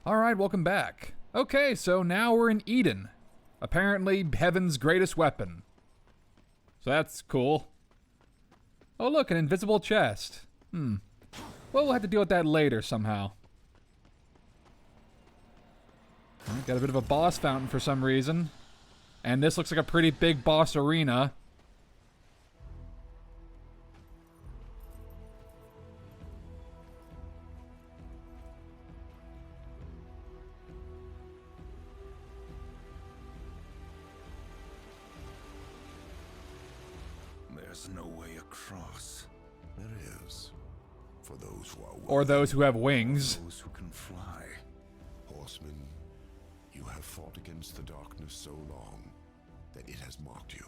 Alright, welcome back. Okay, so now we're in Eden. Apparently, heaven's greatest weapon. So that's cool. Oh look, an invisible chest. Well, we'll have to deal with that later somehow. Got a bit of a boss fountain for some reason. And this looks like a pretty big boss arena. There's no way across. There is. For those who are Or those who have wings. those who can fly. Horsemen, you have fought against the darkness so long that it has marked you.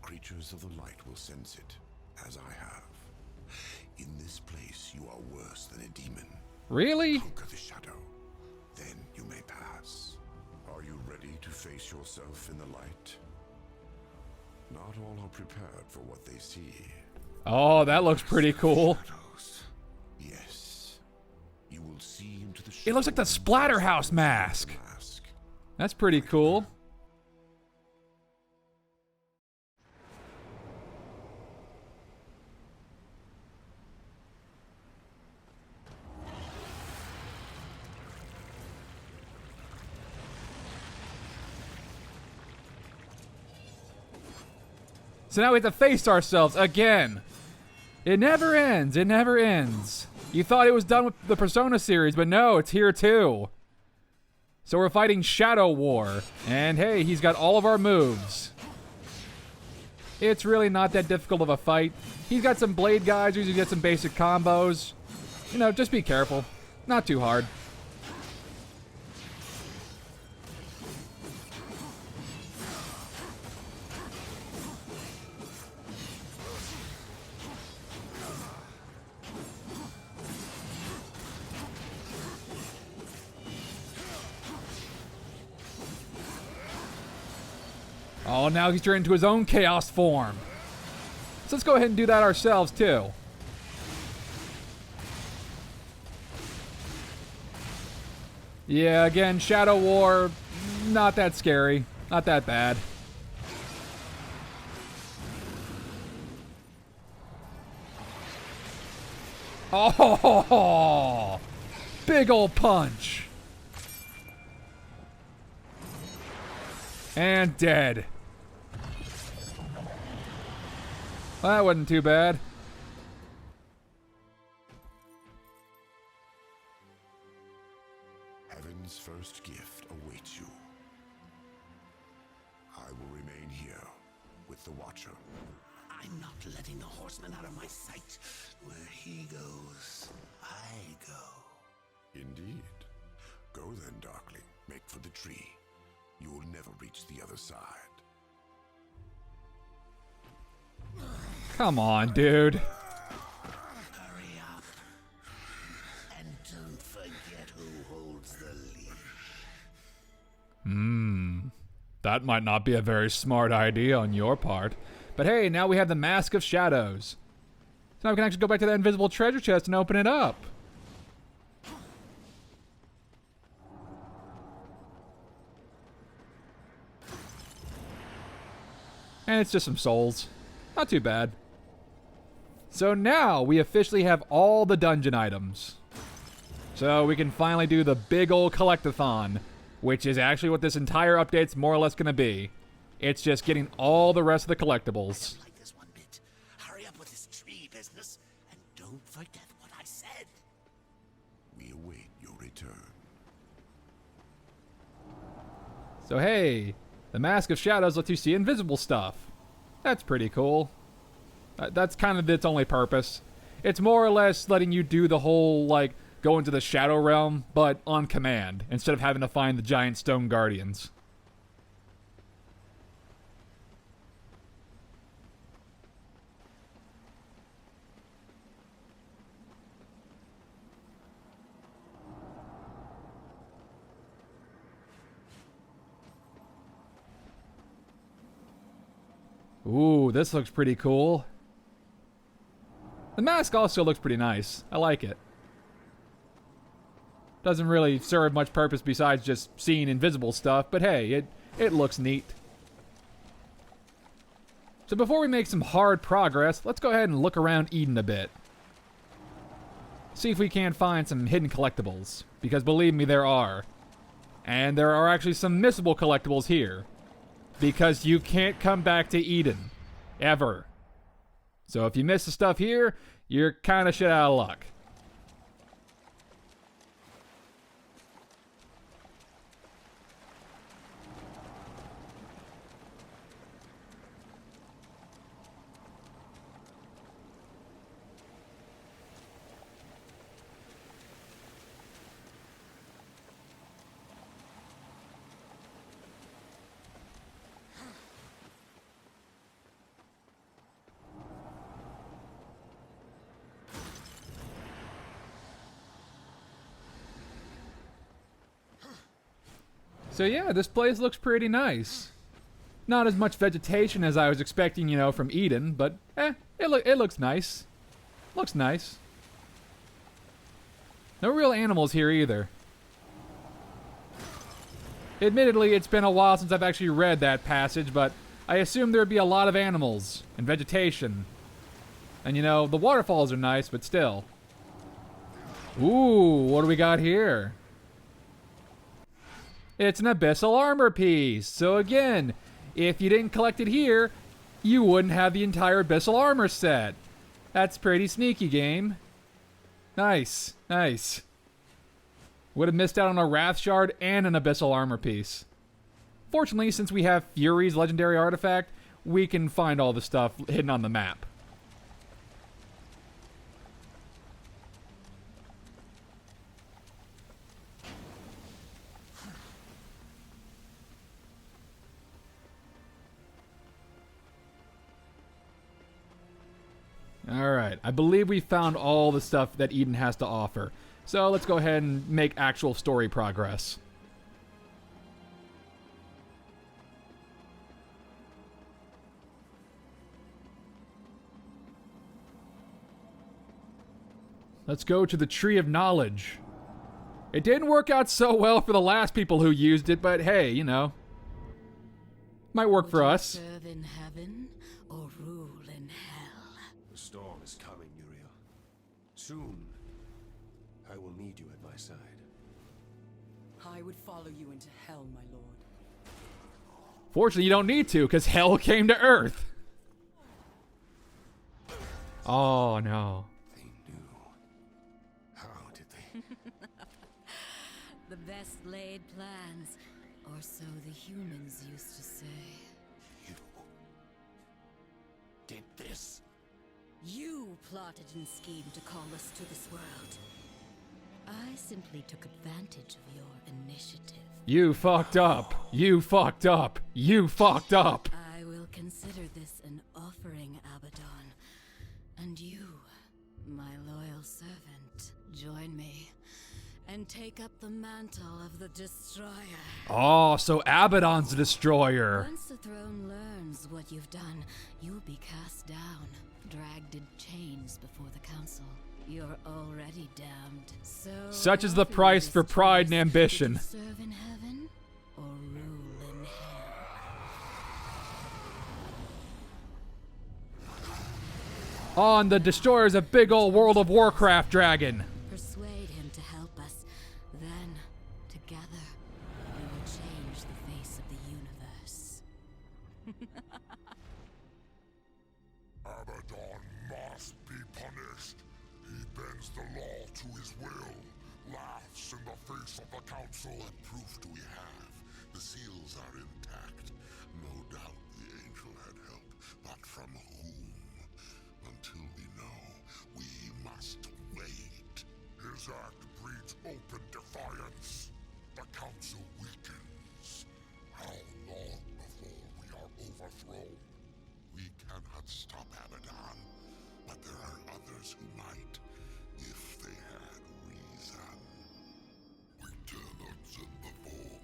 Creatures of the light will sense it, as I have. In this place, you are worse than a demon. Really? Conquer the shadow, then you may pass. Are you ready to face yourself in the light? Not all are prepared for what they see. Oh, that looks pretty cool. Shadows. Yes. You will see into the It looks like the Splatterhouse mask. That's pretty cool. So now we have to face ourselves again. It never ends. It never ends. You thought it was done with the Persona series, but no, it's here too. So we're fighting Shadow War. And hey, he's got all of our moves. It's really not that difficult of a fight. He's got some blade geysers, he's got some basic combos. You know, just be careful. Not too hard. Oh, now he's turned into his own chaos form. So let's go ahead and do that ourselves, too. Yeah, again, Shadow War, not that scary. Not that bad. Oh, big ol' punch. And dead. Well, that wasn't too bad. Heaven's first gift awaits you. I will remain here with the Watcher. I'm not letting the horseman out of my sight. Where he goes, I go. Indeed. Go then, Darkling. Make for the tree. You will never reach the other side. Come on, dude. Hurry up. And don't forget who holds the leash. That might not be a very smart idea on your part. But hey, now we have the Mask of Shadows. So now we can actually go back to that invisible treasure chest and open it up. And it's just some souls. Not too bad. So now we officially have all the dungeon items. So we can finally do the big ol' collectathon, which is actually what this entire update's more or less going to be. It's just getting all the rest of the collectibles. Like this one bit. Hurry up with this tree business, and don't forget what I said. We await your return. So hey, the Mask of Shadows lets you see invisible stuff. That's pretty cool. That's kind of its only purpose. It's more or less letting you do the whole, like, go into the Shadow Realm, but on command, instead of having to find the giant stone guardians. Ooh, this looks pretty cool. The mask also looks pretty nice. I like it. Doesn't really serve much purpose besides just seeing invisible stuff, but hey, it looks neat. So before we make some hard progress, let's go ahead and look around Eden a bit. See if we can't find some hidden collectibles, because believe me, there are. And there are actually some missable collectibles here, because you can't come back to Eden, ever. So if you miss the stuff here, you're kind of shit out of luck. So yeah, this place looks pretty nice. Not as much vegetation as I was expecting, you know, from Eden, but it looks nice. Looks nice. No real animals here either. Admittedly, it's been a while since I've actually read that passage, but I assume there'd be a lot of animals and vegetation. And you know, the waterfalls are nice, but still. Ooh, what do we got here? It's an abyssal armor piece. So again, if you didn't collect it here, you wouldn't have the entire abyssal armor set. That's pretty sneaky, game. Nice, nice. Would have missed out on a Wrath Shard and an abyssal armor piece. Fortunately, since we have Fury's legendary artifact, we can find all the stuff hidden on the map. Alright, I believe we found all the stuff that Eden has to offer. So let's go ahead and make actual story progress. Let's go to the Tree of Knowledge. It didn't work out so well for the last people who used it, but hey, you know. Might work for us. Serve in heaven or rule in hell? The storm is coming, Uriel. Soon, I will need you at my side. I would follow you into hell, my lord. Fortunately, you don't need to, because hell came to Earth. Oh, no. They knew. How did they? The best laid plans, or so the humans used to say. You did this? You plotted and schemed to call us to this world. I simply took advantage of your initiative. You fucked up. You fucked up. You fucked up. I will consider this an offering, Abaddon. And you, my loyal servant, join me and take up the mantle of the Destroyer. Oh, so Abaddon's the destroyer. Once the throne learns what you've done, you'll be cast down, dragged in chains before the council. You're already damned. So Such is the offer price this for pride and choice. ambition. Would you serve in heaven or rule in hell? On the destroyer's a big old World of Warcraft dragon. Persuade him to help us. Then, together, we will change the face of the universe. Abaddon must be punished. He bends the law to his will, laughs in the face of the council. What proof do we have? The seals are intact. No doubt the angel had help, but from whom? Until we know, we must wait. His act breeds open defiance. The council weakens. How long before we are overthrown? We cannot stop Abaddon, but there are others who might, if they had reason. We cannot send the foe.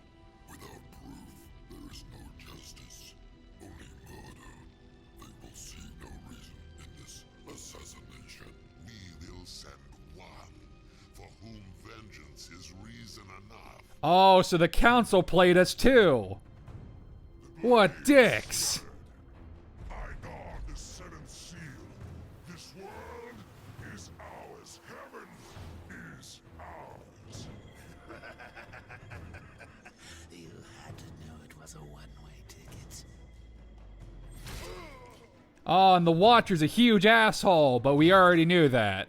Without proof, there is no justice, only murder. They will see no reason in this assassination. We will send one for whom vengeance is real. Oh, so the council played us too. What dicks. I guard the seventh seal. This world is ours. Heaven is ours. You had to know it was a one-way ticket. Oh, and the Watcher's a huge asshole, but we already knew that.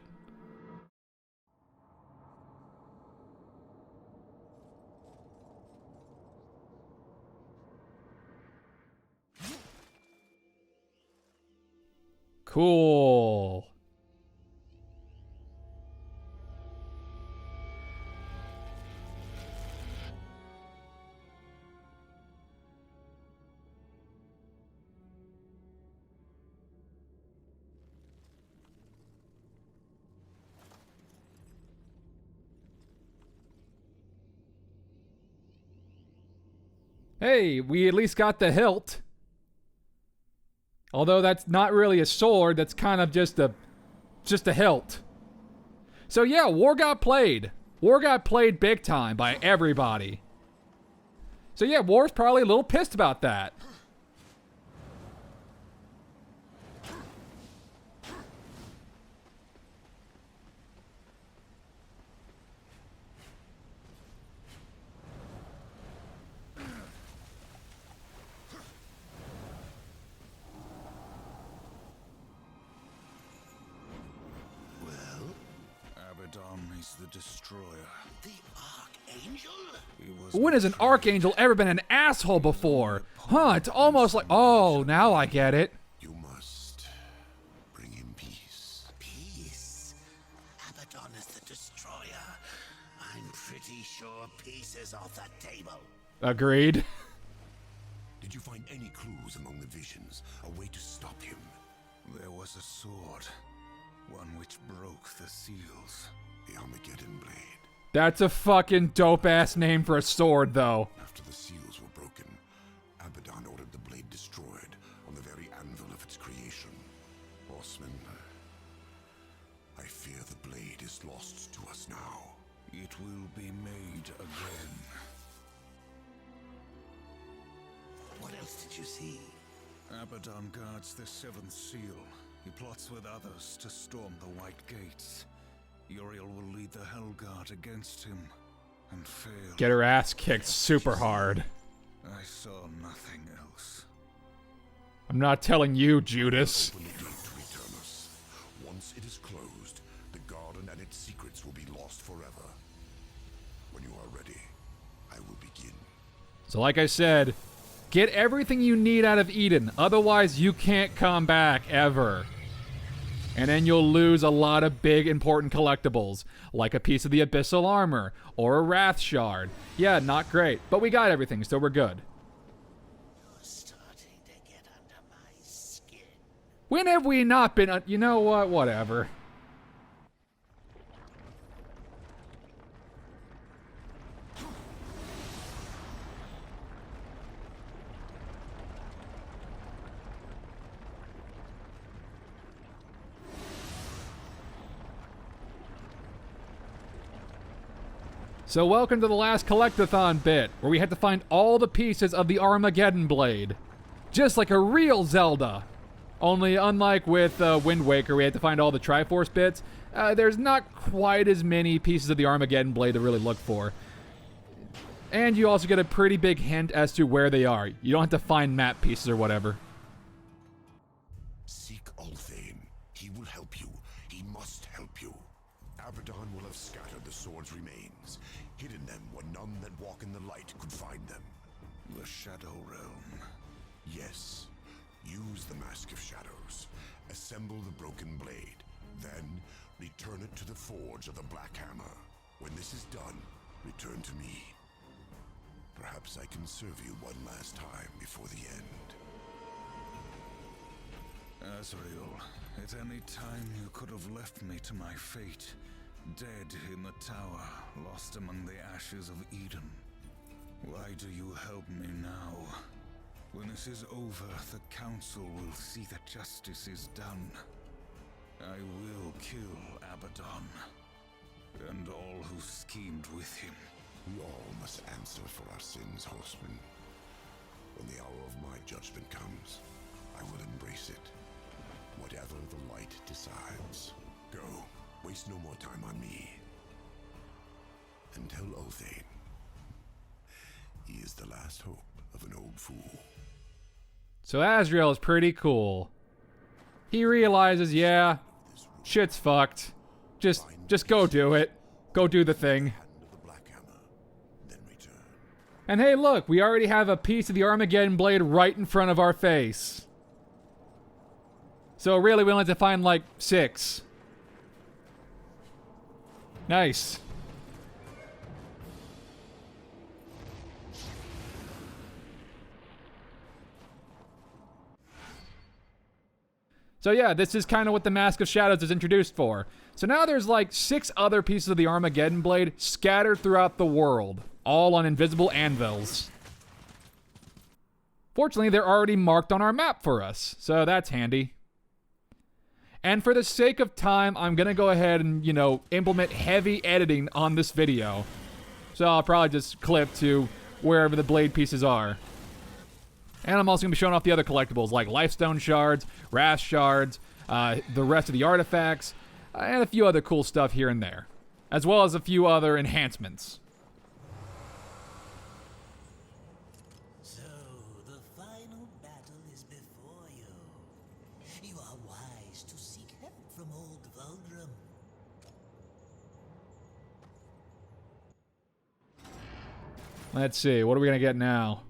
Cool. Hey, we at least got the hilt. Although that's not really a sword, that's kind of just a hilt. So yeah, war got played. War got played big time by everybody. So yeah, War's probably a little pissed about that. Abaddon is the destroyer. The Archangel? He was When has an Archangel ever been an asshole before? Huh, it's almost like, oh, now I get it. You must bring him peace. Peace. Abaddon is the destroyer. I'm pretty sure peace is off the table. Agreed. Did you find any clues among the visions? A way to stop him? There was a sword. One which broke the seals. The Armageddon blade. That's a fucking dope-ass name for a sword, though. After the seals were broken, Abaddon ordered the blade destroyed on the very anvil of its creation. Horseman, I fear the blade is lost to us now. It will be made again. What else did you see? Abaddon guards the seventh seal. He plots with others to storm the White Gates. Uriel will lead the Hellguard against him and fail. Get her ass kicked super hard. I saw nothing else. I'm not telling you, Judas. Open the gate to Eternus. Once it is closed, the garden and its secrets will be lost forever. When you are ready, I will begin. So like I said, get everything you need out of Eden. Otherwise, you can't come back ever. And then you'll lose a lot of big, important collectibles, like a piece of the Abyssal Armor, or a Wrath Shard. Yeah, not great, but we got everything, so we're good. You're starting to get under my skin. When have we not been... you know what? Whatever. So welcome to the last collectathon bit, where we had to find all the pieces of the Armageddon blade. Just like a real Zelda. Only unlike with Wind Waker, we had to find all the Triforce bits. There's not quite as many pieces of the Armageddon blade to really look for. And you also get a pretty big hint as to where they are. You don't have to find map pieces or whatever. Seek Ulthane. He will help you. He must help you. Abaddon will have scattered the sword's remains, hidden them where none that walk in the light could find them. The Shadow Realm. Yes. Use the Mask of Shadows. Assemble the broken blade. Then, return it to the forge of the Black Hammer. When this is done, return to me. Perhaps I can serve you one last time before the end. Azrael, at any time you could have left me to my fate. Dead in the tower, lost among the ashes of Eden. Why do you help me now? When this is over, the Council will see that justice is done. I will kill Abaddon, and all who schemed with him. We all must answer for our sins, horsemen. When the hour of my judgment comes, I will embrace it. Whatever the light decides. Go. Waste no more time on me. And tell Othane, he is the last hope of an old fool. So Azrael is pretty cool. He realizes, yeah, shit's fucked. Just go do it. Go do the thing. Hand of the Black Hammer, then return. And hey, look, we already have a piece of the Armageddon blade right in front of our face. So really, we only have to find like 6. Nice. So yeah, this is kind of what the Mask of Shadows is introduced for. So now there's like 6 other pieces of the Armageddon blade scattered throughout the world, all on invisible anvils. Fortunately, they're already marked on our map for us, so that's handy. And for the sake of time, I'm gonna go ahead and, implement heavy editing on this video. So I'll probably just clip to wherever the blade pieces are. And I'm also going to be showing off the other collectibles, like Lifestone Shards, Wrath Shards, the rest of the artifacts, and a few other cool stuff here and there. As well as a few other enhancements. So, the final battle is before you. You are wise to seek help from old Vulgrim. Let's see, what are we going to get now?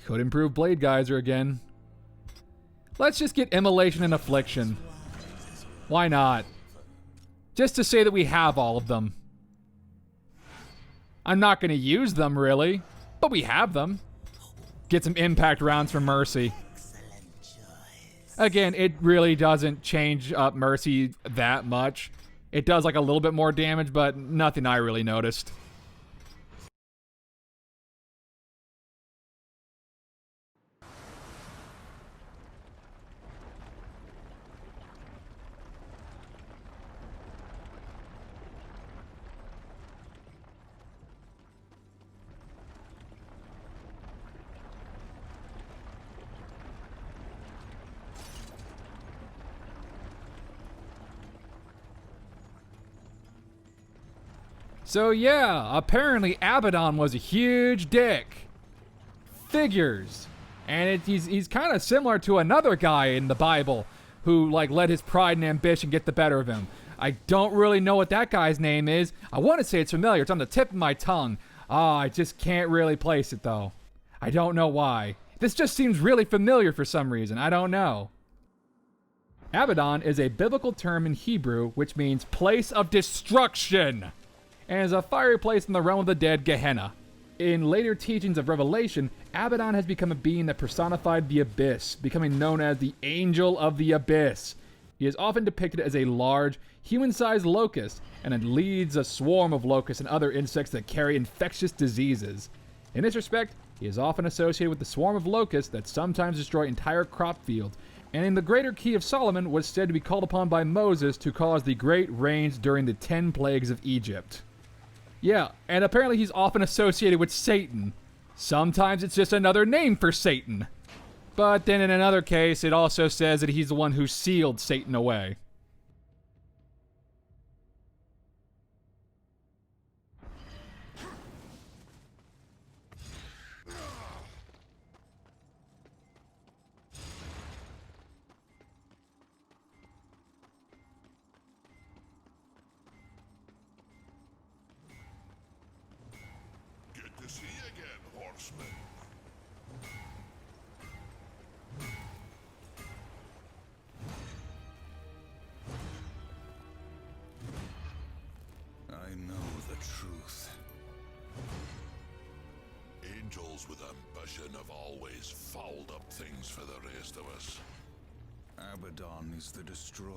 Could improve Blade Geyser again. Let's just get Immolation and Affliction. Why not? Just to say that we have all of them. I'm not going to use them, really. But we have them. Get some impact rounds for Mercy. Excellent choice. Again, it really doesn't change up Mercy that much. It does like a little bit more damage, but nothing I really noticed. So yeah, apparently Abaddon was a huge dick. Figures. And he's kind of similar to another guy in the Bible who let his pride and ambition get the better of him. I don't really know what that guy's name is. I want to say it's familiar. It's on the tip of my tongue. I just can't really place it though. I don't know why. This just seems really familiar for some reason. I don't know. Abaddon is a biblical term in Hebrew which means place of destruction, and is a fiery place in the realm of the dead, Gehenna. In later teachings of Revelation, Abaddon has become a being that personified the Abyss, becoming known as the Angel of the Abyss. He is often depicted as a large, human-sized locust, and it leads a swarm of locusts and other insects that carry infectious diseases. In this respect, he is often associated with the swarm of locusts that sometimes destroy entire crop fields, and in the Greater Key of Solomon was said to be called upon by Moses to cause the great rains during the 10 plagues of Egypt. Yeah, and apparently he's often associated with Satan. Sometimes it's just another name for Satan. But then in another case, it also says that he's the one who sealed Satan away. Good to see you again, horseman. I know the truth. Angels with ambition have always fouled up things for the rest of us. Abaddon is the destroyer.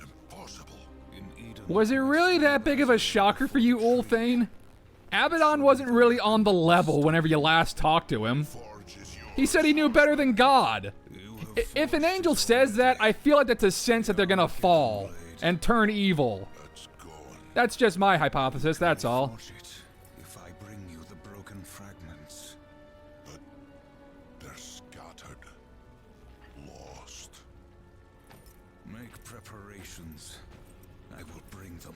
Impossible. In Eden, Was it really that big of a shocker for you, Ulthane? Abaddon wasn't really on the level whenever you last talked to him. Forge is yours. He said he knew better than God. If an angel says that, I feel like that's a sense that they're gonna fall and turn evil. Let's go. That's just my hypothesis, that's all. Watch it if I bring you the broken fragments. But they're scattered. Lost. Make preparations. I will bring them.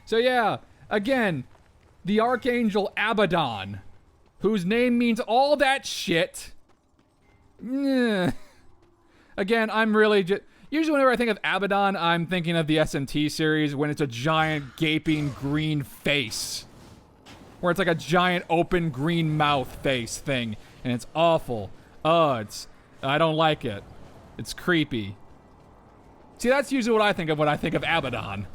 So yeah, again, the Archangel Abaddon, whose name means all that shit. Again, I'm really just... Usually whenever I think of Abaddon, I'm thinking of the SMT series when it's a giant gaping green face. Where it's like a giant open green mouth face thing. And it's awful. I don't like it. It's creepy. See, that's usually what I think of when I think of Abaddon.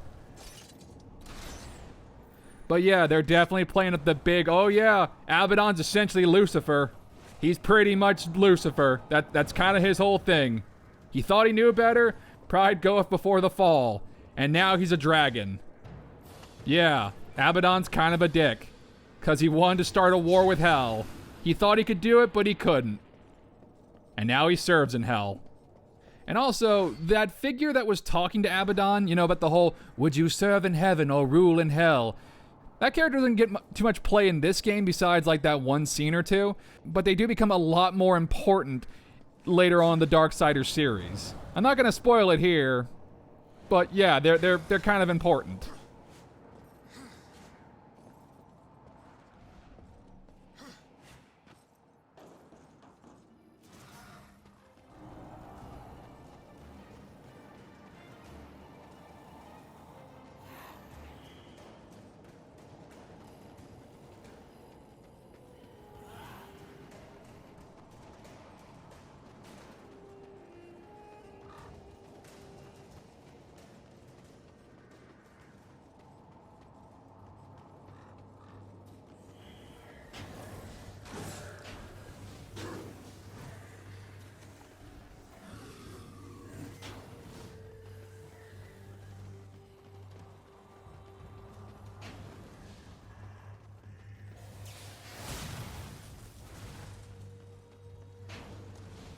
But yeah, they're definitely playing up the big, oh yeah, Abaddon's essentially Lucifer. He's pretty much Lucifer. That's kind of his whole thing. He thought he knew better, pride goeth before the fall, and now he's a dragon. Yeah, Abaddon's kind of a dick, because he wanted to start a war with hell. He thought he could do it, but he couldn't. And now he serves in hell. And also, that figure that was talking to Abaddon, you know, about the whole, would you serve in heaven or rule in hell? That character doesn't get too much play in this game besides like that one scene or two, but they do become a lot more important later on in the Darksiders series. I'm not going to spoil it here, but yeah, they're kind of important.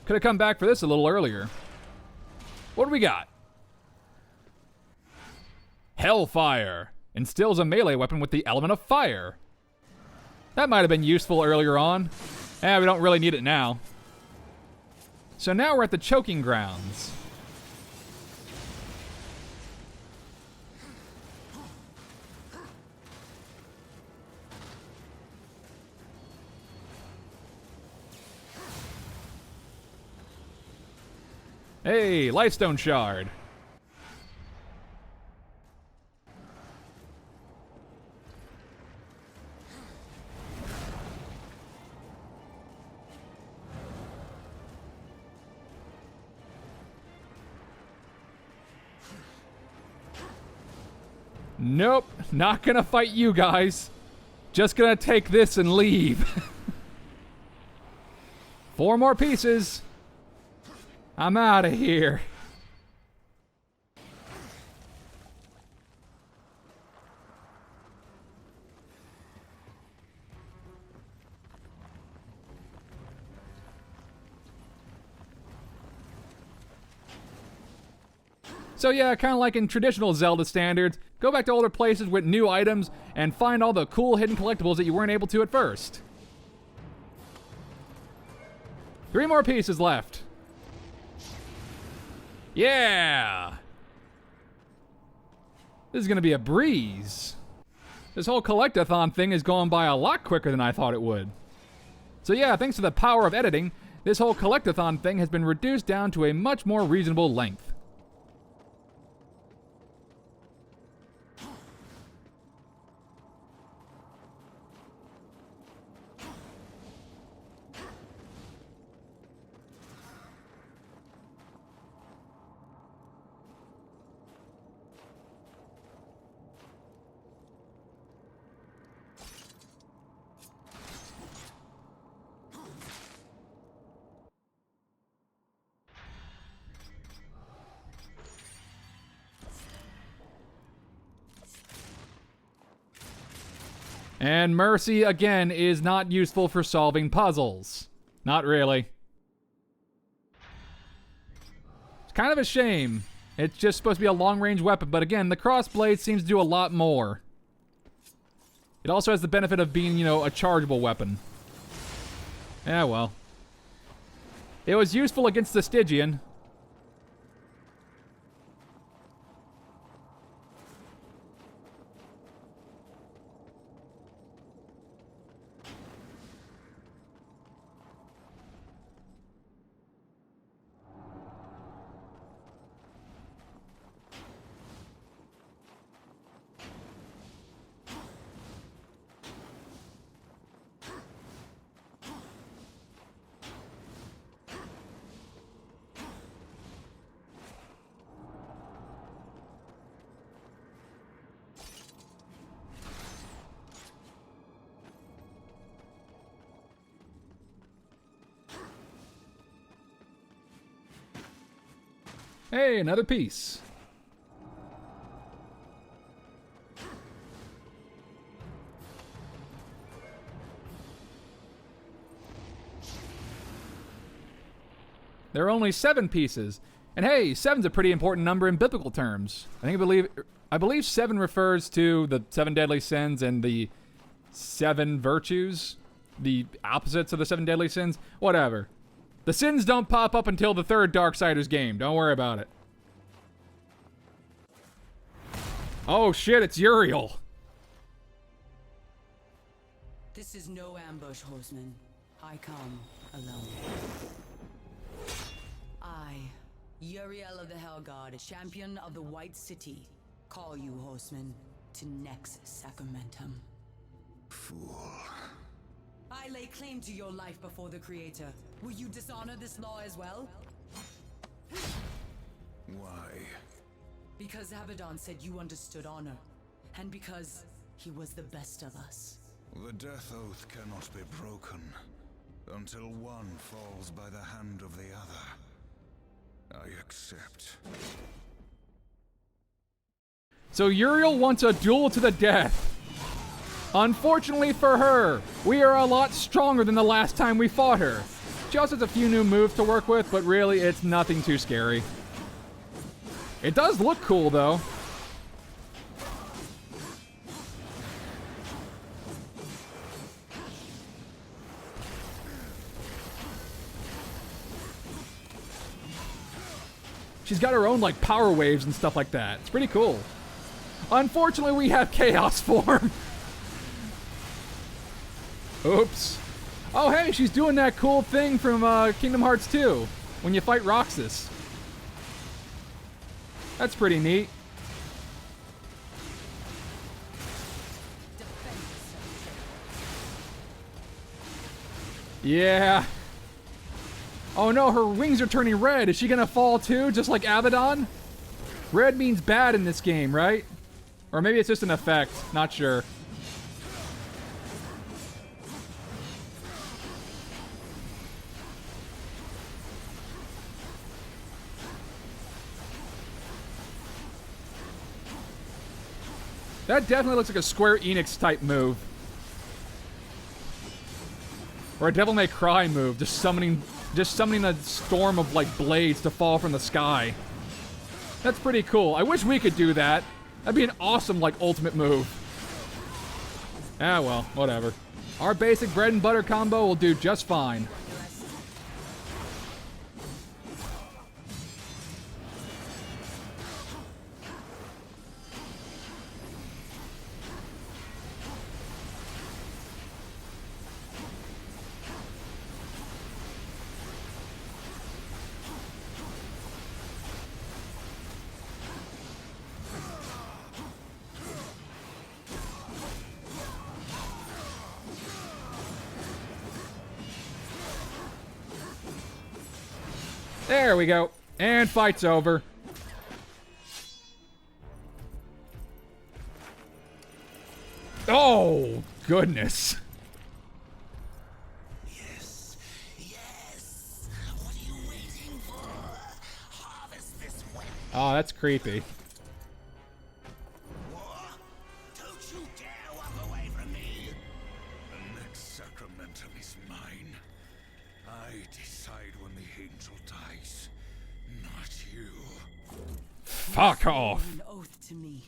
Could have come back for this a little earlier. What do we got? Hellfire. Instills a melee weapon with the element of fire. That might have been useful earlier on. We don't really need it now. So now we're at the choking grounds. Hey, Lifestone Shard. Nope, not gonna fight you guys. Just gonna take this and leave. 4 more pieces. I'm out of here. So yeah, kind of like in traditional Zelda standards, go back to older places with new items and find all the cool hidden collectibles that you weren't able to at first. 3 more pieces left. Yeah! This is gonna be a breeze. This whole collectathon thing is going by a lot quicker than I thought it would. So yeah, thanks to the power of editing, this whole collectathon thing has been reduced down to a much more reasonable length. And Mercy, again, is not useful for solving puzzles. Not really. It's kind of a shame. It's just supposed to be a long-range weapon, but again, the crossblade seems to do a lot more. It also has the benefit of being, you know, a chargeable weapon. Yeah, well. It was useful against the Stygian. Hey, another piece. There are only 7 pieces. And hey, 7's a pretty important number in biblical terms. I believe 7 refers to the 7 deadly sins and the 7 virtues, the opposites of the 7 deadly sins, whatever. The sins don't pop up until the 3rd Darksiders game. Don't worry about it. Oh shit, it's Uriel. This is no ambush, horseman. I come alone. I, Uriel of the Hellguard, champion of the White City, call you, horseman, to Nex Sacramentum. Fool. I lay claim to your life before the Creator. Will you dishonor this law as well? Why? Because Abaddon said you understood honor, and because he was the best of us. The death oath cannot be broken until one falls by the hand of the other. I accept. So Uriel wants a duel to the death. Unfortunately for her, we are a lot stronger than the last time we fought her. She also has a few new moves to work with, but really it's nothing too scary. It does look cool though. She's got her own like power waves and stuff like that. It's pretty cool. Unfortunately, we have Chaos form. Oops. Oh, hey, she's doing that cool thing from Kingdom Hearts 2 when you fight Roxas. That's pretty neat. Yeah. Oh no, her wings are turning red. Is she gonna fall too, just like Abaddon? Red means bad in this game, right? Or maybe it's just an effect. Not sure. That definitely looks like a Square Enix type move. Or a Devil May Cry move, just summoning a storm of like blades to fall from the sky. That's pretty cool. I wish we could do that. That'd be an awesome like ultimate move. Ah well, whatever. Our basic bread and butter combo will do just fine. There we go. And fight's over. Oh, goodness. Yes, yes. What are you waiting for? Harvest this weapon. Oh, that's creepy. What? Don't you dare walk away from me. Fuck swore off. An oath to me.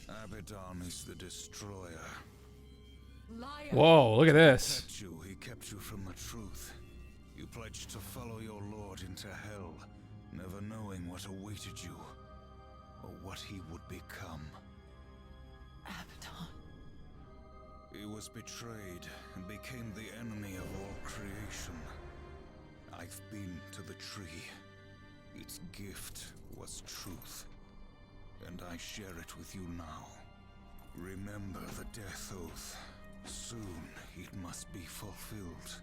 Abaddon is the destroyer. Liar! Whoa, look at this. He kept you from the truth. You pledged to follow your lord into hell, never knowing what awaited you, or what he would become. Abaddon. He was betrayed and became the enemy of all creation. I've been to the tree. Its gift was truth, and I share it with you now. Remember the death oath. Soon it must be fulfilled.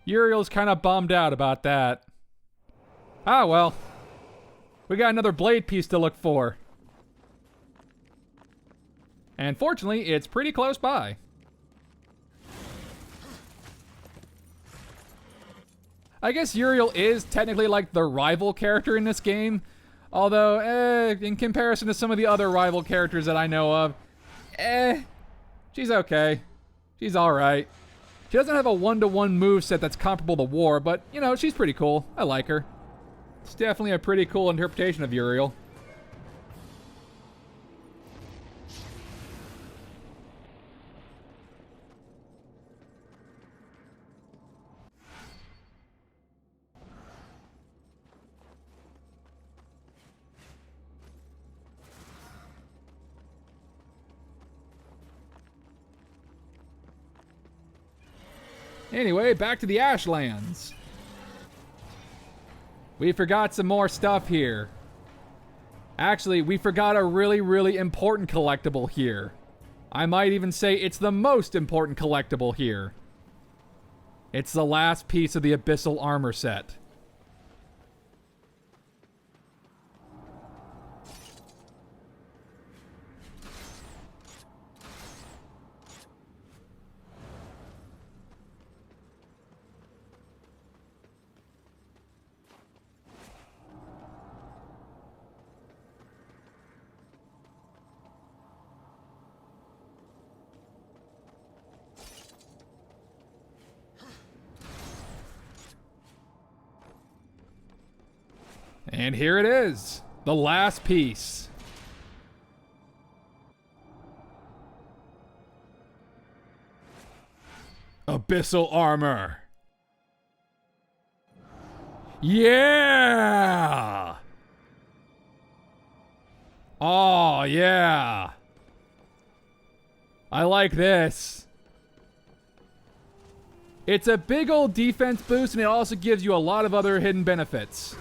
Uriel's kind of bummed out about that. Ah, well. We got another blade piece to look for. And fortunately, it's pretty close by. I guess Uriel is technically like the rival character in this game. Although, in comparison to some of the other rival characters that I know of, she's okay. She's alright. She doesn't have a one-to-one moveset that's comparable to War, but, you know, she's pretty cool. I like her. It's definitely a pretty cool interpretation of Uriel. Anyway, back to the Ashlands. We forgot some more stuff here. Actually, we forgot a really, really important collectible here. I might even say it's the most important collectible here. It's the last piece of the Abyssal armor set. And here it is, the last piece. Abyssal armor. Yeah! Oh, yeah. I like this. It's a big old defense boost, and it also gives you a lot of other hidden benefits.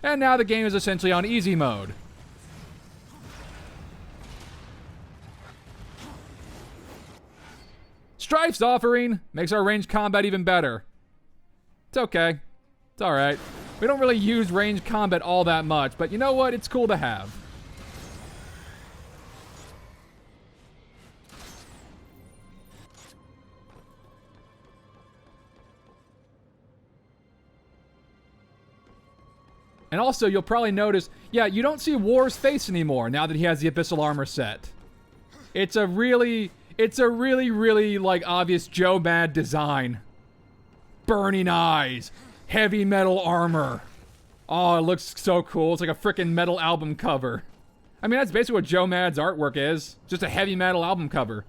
And now the game is essentially on easy mode. Strife's offering makes our ranged combat even better. It's okay. It's alright. We don't really use ranged combat all that much, but you know what? It's cool to have. And also, you'll probably notice, yeah, you don't see War's face anymore now that he has the Abyssal armor set. It's a really, like, obvious Joe Mad design. Burning eyes. Heavy metal armor. Oh, it looks so cool. It's like a freaking metal album cover. I mean, that's basically what Joe Mad's artwork is. Just a heavy metal album cover.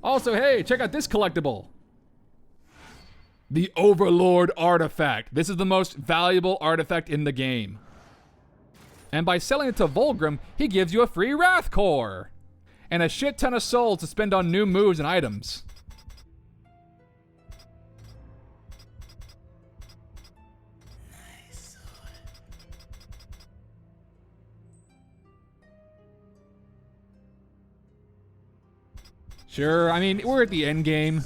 Also, hey, check out this collectible. The Overlord artifact. This is the most valuable artifact in the game. And by selling it to Volgrim, he gives you a free Wrath Core. And a shit ton of souls to spend on new moves and items. Sure, I mean, we're at the end game.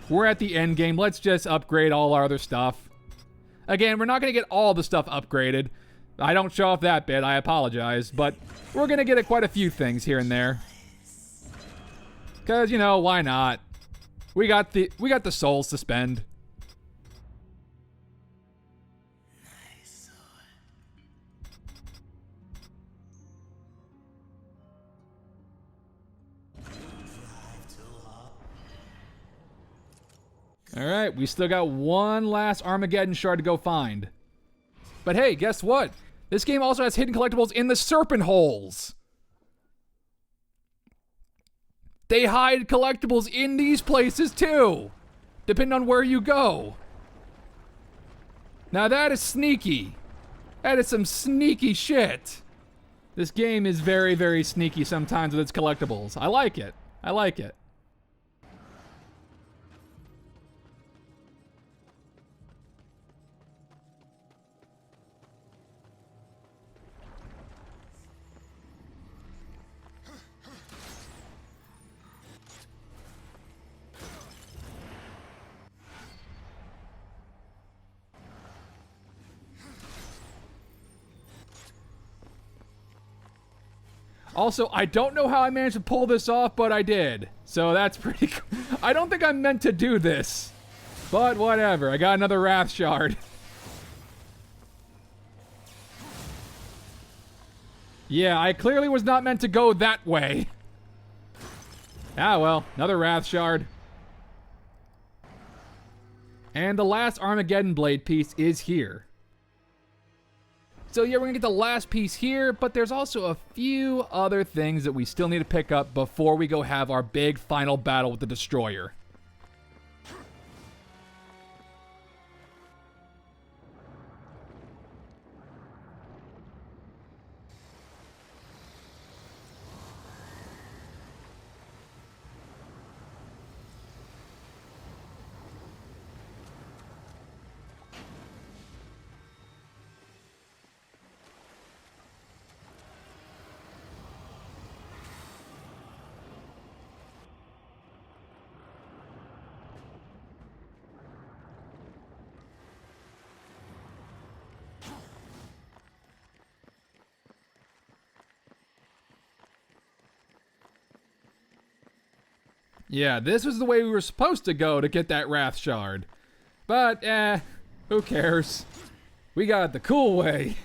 We're at the end game. Let's just upgrade all our other stuff. Again, we're not going to get all the stuff upgraded. I don't show off that bit, I apologize. But we're going to get quite a few things here and there. Because, you know, why not? We got the souls to spend. All right, we still got one last Armageddon shard to go find. But hey, guess what? This game also has hidden collectibles in the serpent holes. They hide collectibles in these places too, depending on where you go. Now that is sneaky. That is some sneaky shit. This game is very, very sneaky sometimes with its collectibles. I like it. I like it. Also, I don't know how I managed to pull this off, but I did. So that's pretty cool. I don't think I'm meant to do this. But whatever. I got another Wrath Shard. Yeah, I clearly was not meant to go that way. Ah, well. Another Wrath Shard. And the last Armageddon Blade piece is here. So yeah, we're gonna get the last piece here, but there's also a few other things that we still need to pick up before we go have our big final battle with the Destroyer. Yeah, this was the way we were supposed to go to get that Wrath Shard. But, who cares? We got it the cool way.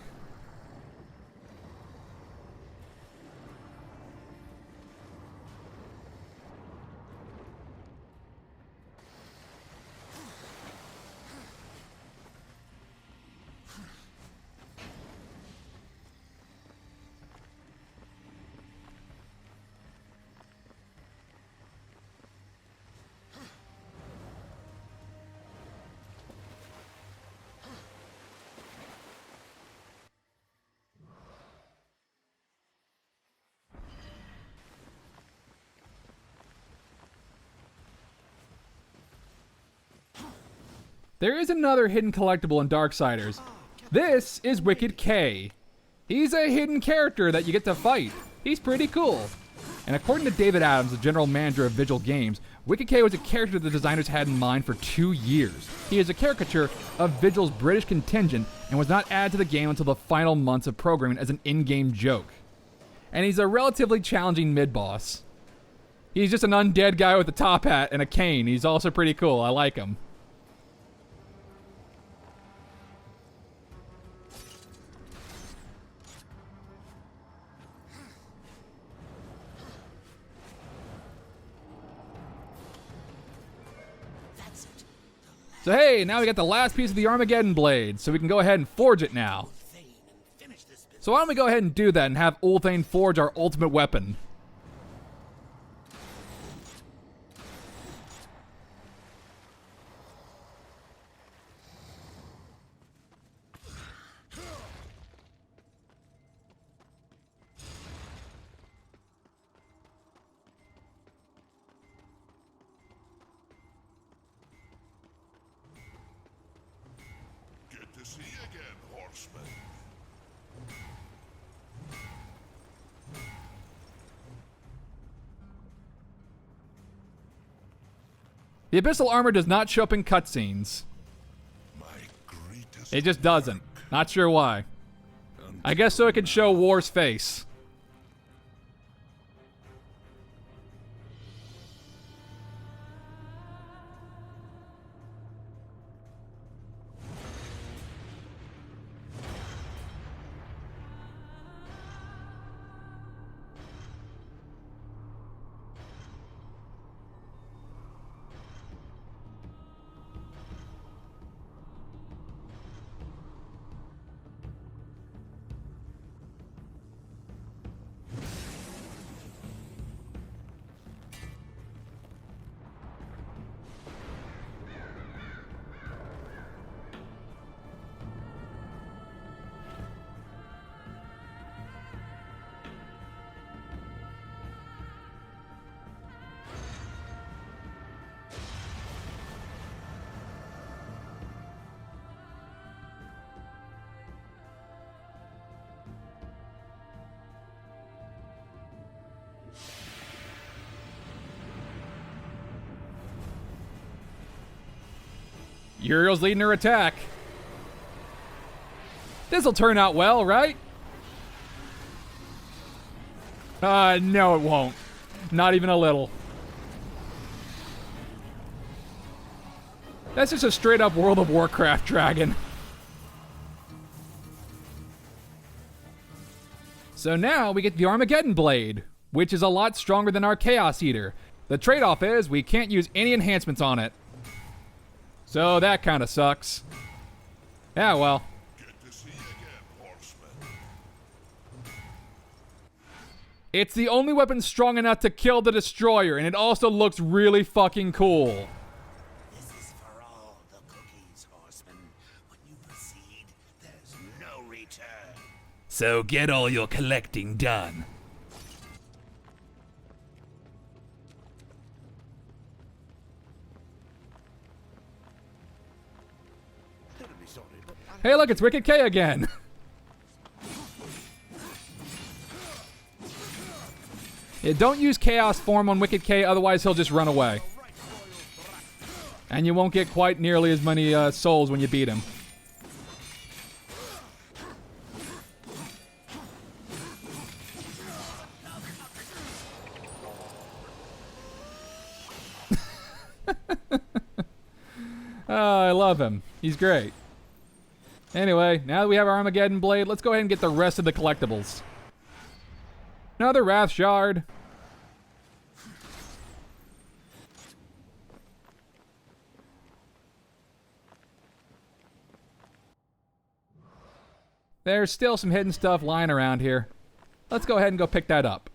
There is another hidden collectible in Darksiders. This is Wicked K. He's a hidden character that you get to fight. He's pretty cool. And according to David Adams, the general manager of Vigil Games, Wicked K was a character the designers had in mind for 2 years. He is a caricature of Vigil's British contingent and was not added to the game until the final months of programming as an in-game joke. And he's a relatively challenging mid-boss. He's just an undead guy with a top hat and a cane. He's also pretty cool. I like him. So hey, now we got the last piece of the Armageddon Blade, so we can go ahead and forge it now. So why don't we go ahead and do that and have Ulthane forge our ultimate weapon. Good to see you again, horseman. The Abyssal Armor does not show up in cutscenes. My greatest It just doesn't. Not sure why. I guess so it can show War's face. Uriel's leading her attack. This'll turn out well, right? No it won't. Not even a little. That's just a straight up World of Warcraft dragon. So now we get the Armageddon Blade, which is a lot stronger than our Chaos Eater. The trade-off is we can't use any enhancements on it. So that kind of sucks. Yeah, well. Good to see you again, horseman. It's the only weapon strong enough to kill the Destroyer, and it also looks really fucking cool. This is for all the cookies, horseman. When you proceed, there's no return. So get all your collecting done. Hey, look, it's Wicked K again. Yeah, don't use Chaos form on Wicked K, otherwise he'll just run away. And you won't get quite nearly as many souls when you beat him. Oh, I love him. He's great. Anyway, now that we have our Armageddon Blade, let's go ahead and get the rest of the collectibles. Another Wrath Shard. There's still some hidden stuff lying around here. Let's go ahead and go pick that up.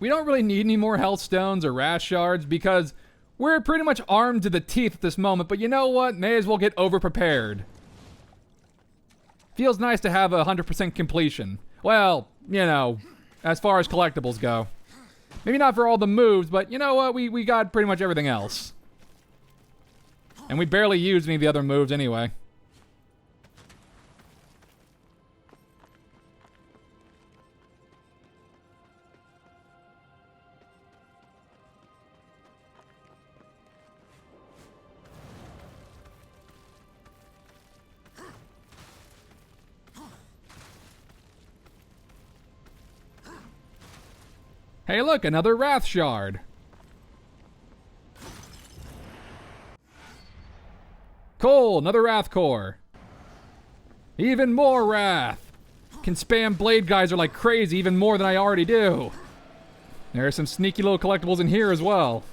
We don't really need any more health stones or wrath shards because we're pretty much armed to the teeth at this moment, but you know what? May as well get over-prepared. Feels nice to have 100% completion. Well, you know, as far as collectibles go. Maybe not for all the moves, but you know what? We got pretty much everything else. And we barely used any of the other moves anyway. Hey look, another Wrath Shard. Cool, another Wrath Core. Even more Wrath. Can spam Blade Geyser like crazy, even more than I already do. There are some sneaky little collectibles in here as well.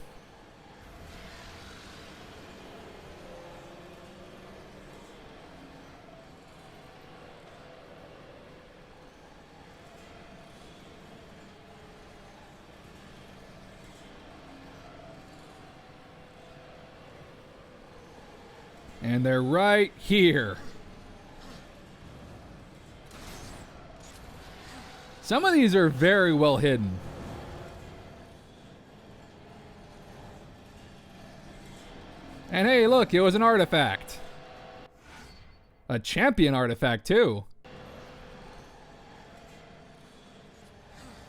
And they're right here. Some of these are very well hidden. And hey, look, it was an artifact. A champion artifact, too.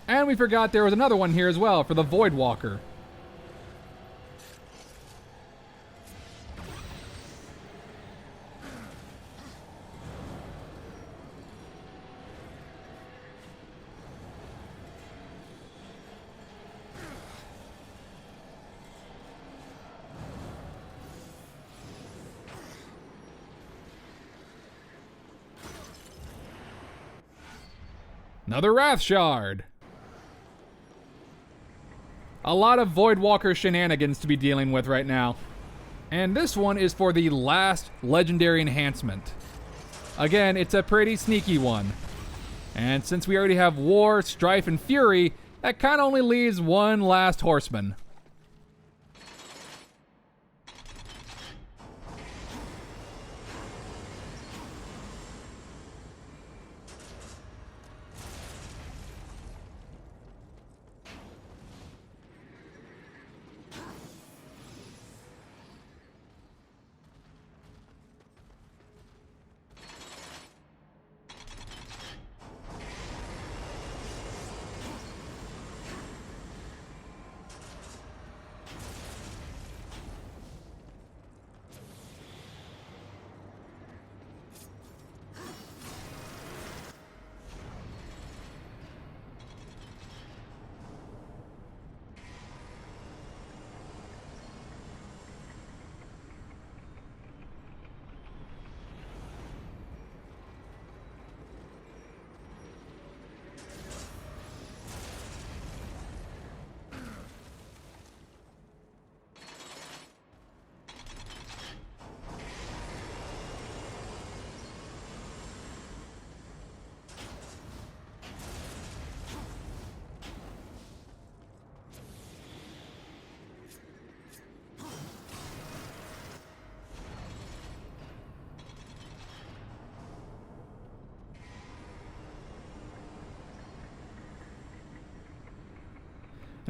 And we forgot there was another one here as well for the Voidwalker. Another Wrath Shard. A lot of Voidwalker shenanigans to be dealing with right now. And this one is for the last legendary enhancement. Again, it's a pretty sneaky one. And since we already have War, Strife, and Fury, that kind of only leaves one last horseman.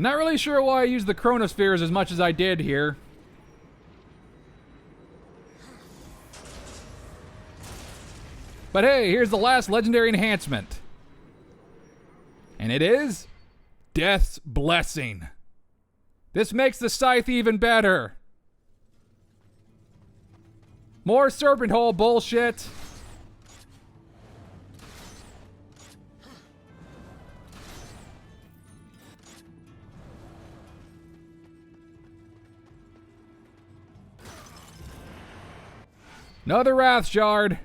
I'm not really sure why I used the chronospheres as much as I did here. But hey, here's the last legendary enhancement. And it is Death's Blessing. This makes the scythe even better. More serpent hole bullshit. Another Wrath Shard.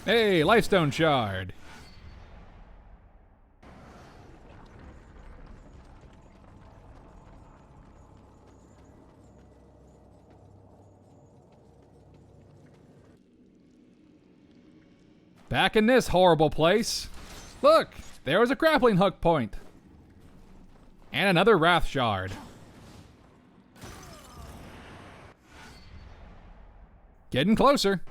Hey, Lifestone Shard. Back in this horrible place. Look, there was a grappling hook point. And another Wrath Shard. Getting closer.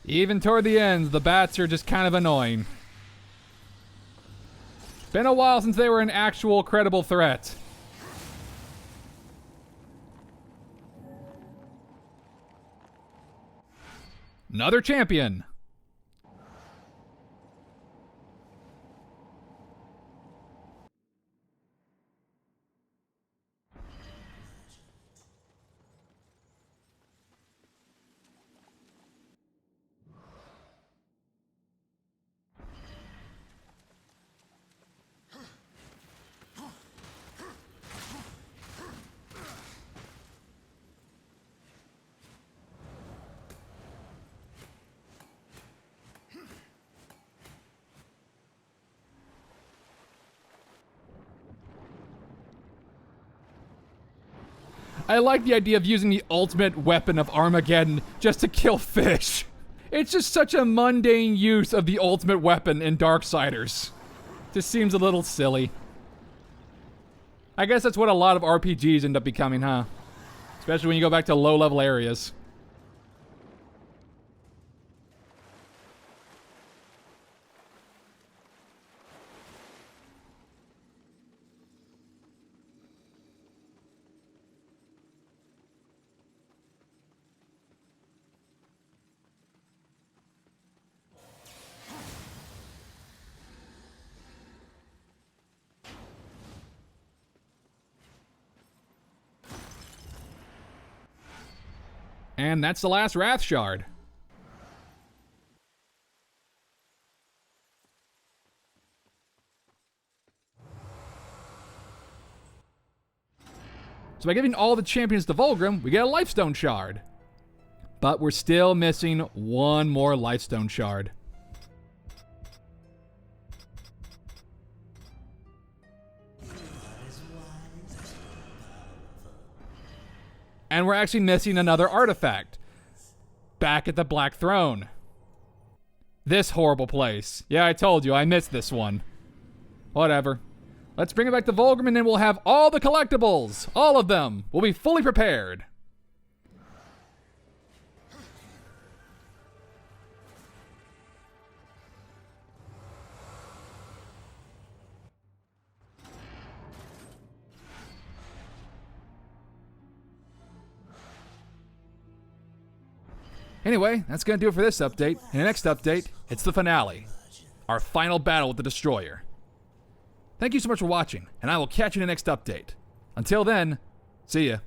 Even toward the end, the bats are just kind of annoying. Been a while since they were an actual credible threat. Another champion. I like the idea of using the ultimate weapon of Armageddon just to kill fish. It's just such a mundane use of the ultimate weapon in Darksiders. Just seems a little silly. I guess that's what a lot of RPGs end up becoming, huh? Especially when you go back to low-level areas. And that's the last Wrath Shard. So by giving all the champions to Vulgrim, we get a Lifestone Shard. But we're still missing one more Lifestone Shard. And we're actually missing another artifact. Back at the Black Throne. This horrible place. Yeah, I told you, I missed this one. Whatever. Let's bring it back to Vulgrim and then we'll have all the collectibles. All of them. We'll be fully prepared. Anyway, that's going to do it for this update. In the next update, it's the finale. Our final battle with the Destroyer. Thank you so much for watching, and I will catch you in the next update. Until then, see ya.